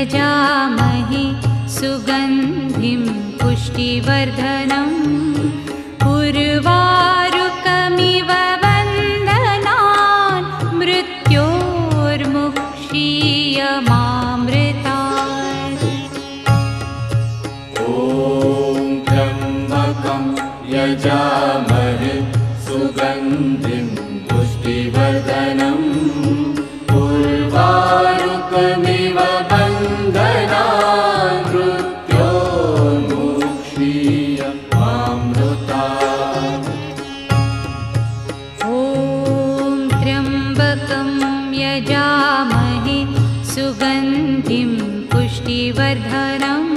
यजामहे सुगन्धिं पुष्टिवर्धनम् उर्वारुकमिव वन्दनान् मृत्योर्मुक्षीयमामृतात्। ॐ त्र्यम्बकं यजामहे सुगन्धिं पुष्टिवर्धनम् उर्वारुकमिव वन्दनान् मृत्योर्मुक्षीयमामृतात्। ॐ त्र्यम्बकं यजामहे सुगन्धिं पुष्टिवर्धनम्